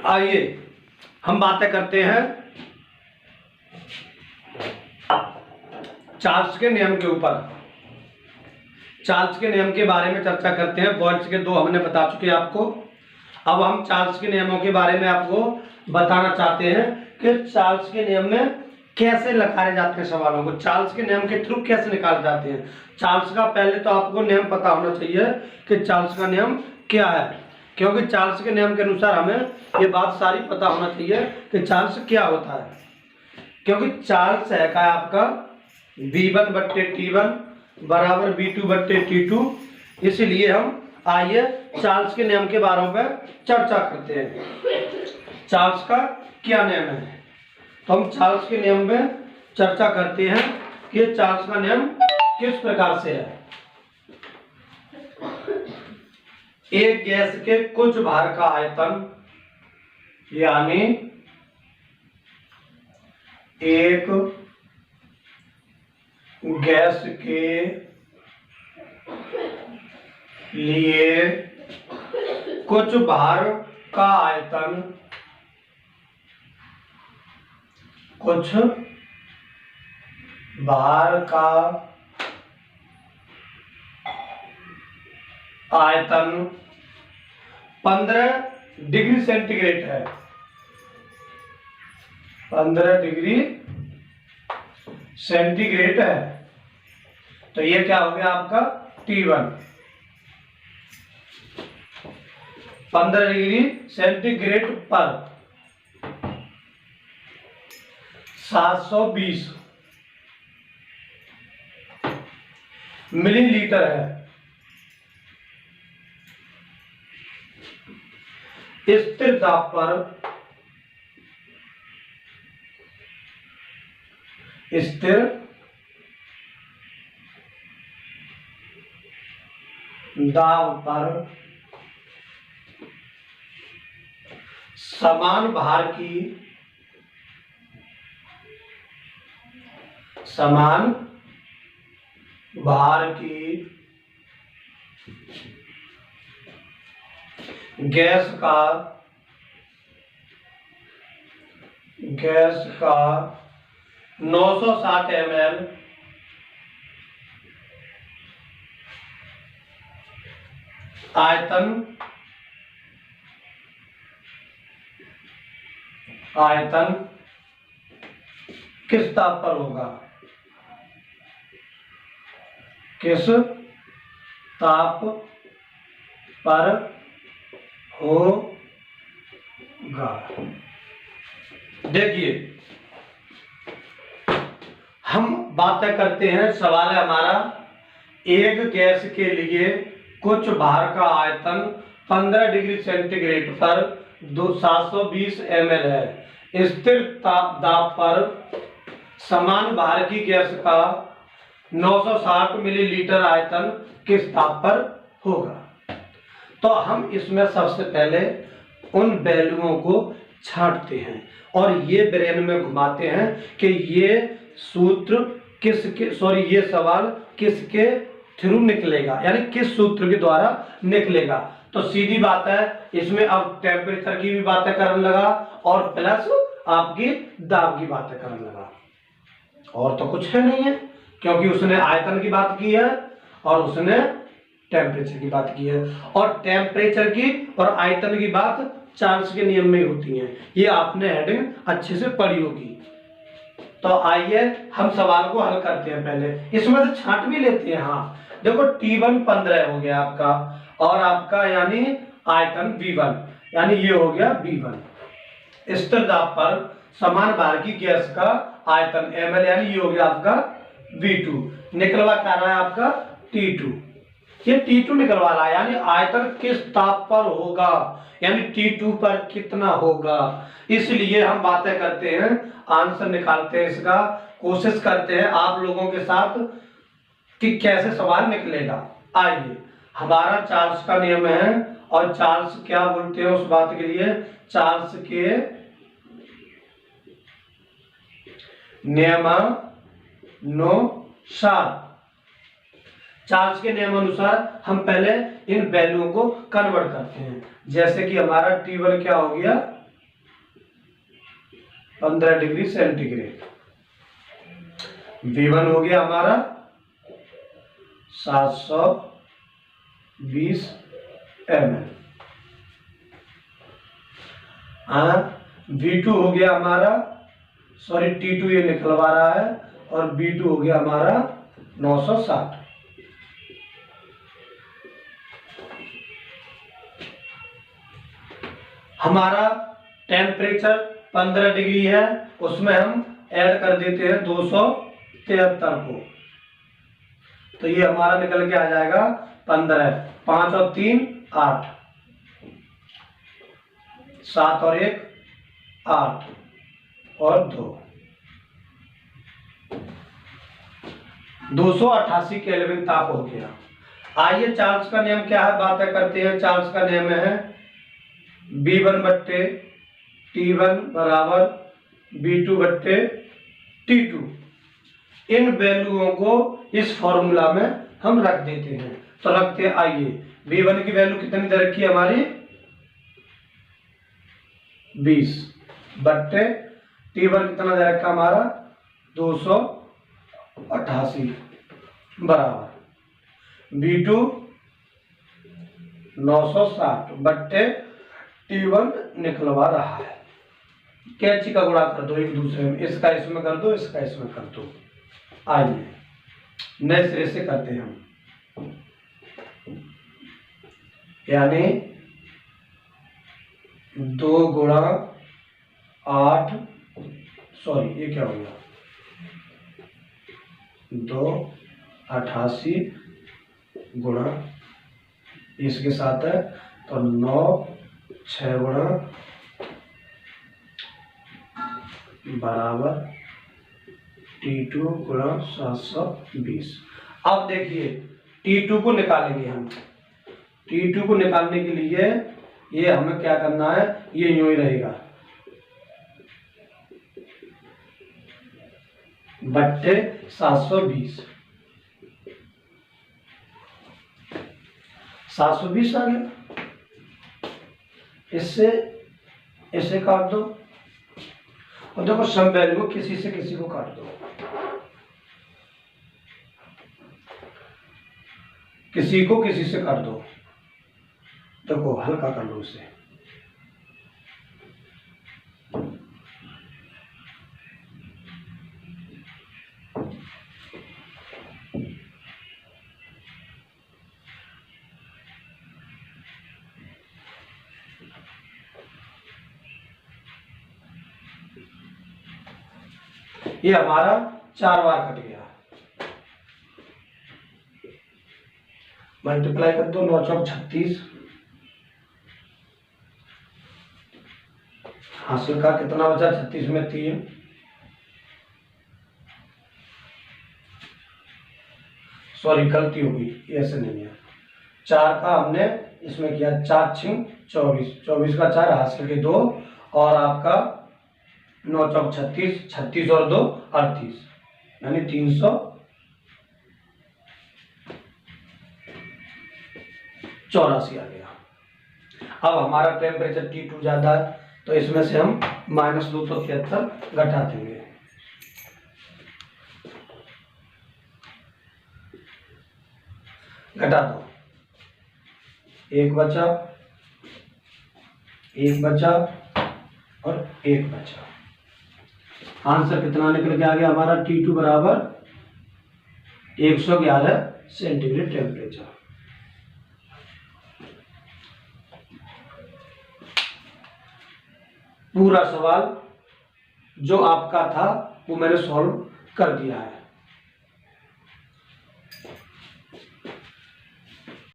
आइए हम बातें करते हैं चार्ल्स के नियम के ऊपर। चार्ल्स के नियम के बारे में चर्चा करते हैं। बोल्ट्ज के दो हमने बता चुके हैं आपको। अब हम चार्ल्स के नियमों के बारे में आपको बताना चाहते हैं कि चार्ल्स के नियम में कैसे निकाले जाते हैं सवालों को, चार्ल्स के नियम के थ्रू कैसे निकाले जाते हैं। चार्ल्स का पहले तो आपको नियम पता होना चाहिए कि चार्ल्स का नियम क्या है, क्योंकि चार्ल्स के नियम के अनुसार हमें ये बात सारी पता होना चाहिए कि चार्ल्स क्या होता है। क्योंकि चार्ल्स है का आपका V1/T1 बराबर V2/T2। इसलिए हम आइए चार्ल्स के नियम के बारे में चर्चा करते हैं। चार्ल्स का क्या नियम है, तो हम चार्ल्स के नियम में चर्चा करते हैं कि चार्ल्स का नियम किस प्रकार से है। एक गैस के कुछ भार का आयतन, यानी एक गैस के लिए कुछ भार का आयतन, कुछ भार का आयतन 15 डिग्री सेंटीग्रेड है। 15 डिग्री सेंटीग्रेड है, तो ये क्या हो गया आपका T1। 15 डिग्री सेंटीग्रेड पर 720 मिलीलीटर है। स्थिर दाब पर समान भार की गैस का 960 ml आयतन किस ताप पर होगा, किस ताप पर होगा। देखिए हम बातें करते हैं, सवाल है हमारा एक गैस के लिए कुछ भार का आयतन 15 डिग्री सेंटीग्रेड पर 720 ml है। स्थिर दाब पर समान भार की गैस का 960 मिलीलीटर आयतन किस ताप पर होगा। तो हम इसमें सबसे पहले उन वैल्यूओं को छांटते हैं और ये ब्रेन में घुमाते हैं कि ये सूत्र ये सवाल किसके थ्रू निकलेगा, यानी किस सूत्र के द्वारा निकलेगा। तो सीधी बात है, इसमें अब टेम्परेचर की भी बातें करने लगा और प्लस आपकी दाब की बातें करने लगा, और तो कुछ है नहीं है, क्योंकि उसने आयतन की बात की है और उसने टेम्परेचर की बात की है, और टेम्परेचर की और आयतन की बात चार्ल्स के नियम में होती है। ये आपने हेडिंग अच्छे से पढ़ी होगी। तो आइए हम सवाल को हल करते हैं। पहले इसमें से छांट भी लेते हैं। हाँ देखो T1 15 हो गया आपका, और आपका यानी आयतन V1, यानी ये हो गया V1। स्थिर दाब पर समान भार की गैस का आयतन ml, यानी ये हो गया आपका V2। निकलवा क्या रहा है आपका T2। ये T2 निकलवा रहा है, यानी आयतन किस ताप पर होगा, यानी T2 पर कितना होगा। इसलिए हम बातें करते हैं, आंसर निकालते हैं, इसका कोशिश करते हैं आप लोगों के साथ कि कैसे सवाल निकलेगा। आइए, हमारा चार्ल्स का नियम है, और चार्ल्स क्या बोलते हैं उस बात के लिए, चार्ल्स के नियमानुसार चार्ल्स के नियमानुसार हम पहले इन वैल्यूओं को कन्वर्ट करते हैं। जैसे कि हमारा T1 क्या हो गया 15 डिग्री सेंटीग्रेड। V1 हो गया हमारा 720 ml। V2 हो गया हमारा, सॉरी T2 ये निकलवा रहा है, और B2 हो गया हमारा 960। हमारा टेम्परेचर 15 डिग्री है, उसमें हम ऐड कर देते हैं 273 को, तो ये हमारा निकल के आ जाएगा 15, 5 और 3 8, 7 और 1 8 और 288 केल्विन ताप हो गया। आइए चार्ल्स का नियम क्या है बातें करते हैं। चार्ल्स का नियम है B1/T1 बराबर B2/T2। इन वैल्यूओं को इस फॉर्मूला में हम रख देते हैं, तो रखते हैं। आइए, B1 की वैल्यू कितनी दे रखी है हमारी 20/T1 कितना दे रखा हमारा 288 बराबर B2 960/T1 निकलवा रहा है। कैंची का गुणा कर दो एक दूसरे में, इसका इसमें कर दो, इसका इसमें कर दो। आइए नए सिरे से करते हैं हम, यानी 2 गुणा 8, सॉरी ये क्या हो गया 288 गुणा इसके साथ है, तो 9 6 गुणा बराबर T2 गुणा 720। अब देखिए T2 को निकालेंगे हम। T2 को निकालने के लिए ये हमें क्या करना है, ये यूं ही रहेगा बट्टे 720 720 आ गया। इससे इसे काट दो, और देखो सम वैल्यू किसी से किसी को काट दो, किसी को किसी से काट दो। देखो हल्का कर लो इसे, ये हमारा 4 बार कट गया। मल्टीप्लाई कर दो, 9 चौक 36, हासिल का कितना बचा 36 में 3, सॉरी गलती होगी, ऐसे नहीं है। 4 का हमने इसमें किया 4 6 24, 24 का 4 हासिल के 2, और आपका 9 चौक 36, 36 और 2 38, यानी 384 आ गया। अब हमारा टेम्परेचर T2 ज्यादा है, तो इसमें से हम -273 घटा देंगे। घटा दो, एक बचा, एक बचा और एक बचा। आंसर कितना निकल के आ गया हमारा T2 बराबर 111 सेंटीग्रेड टेम्परेचर। पूरा सवाल जो आपका था वो मैंने सॉल्व कर दिया है।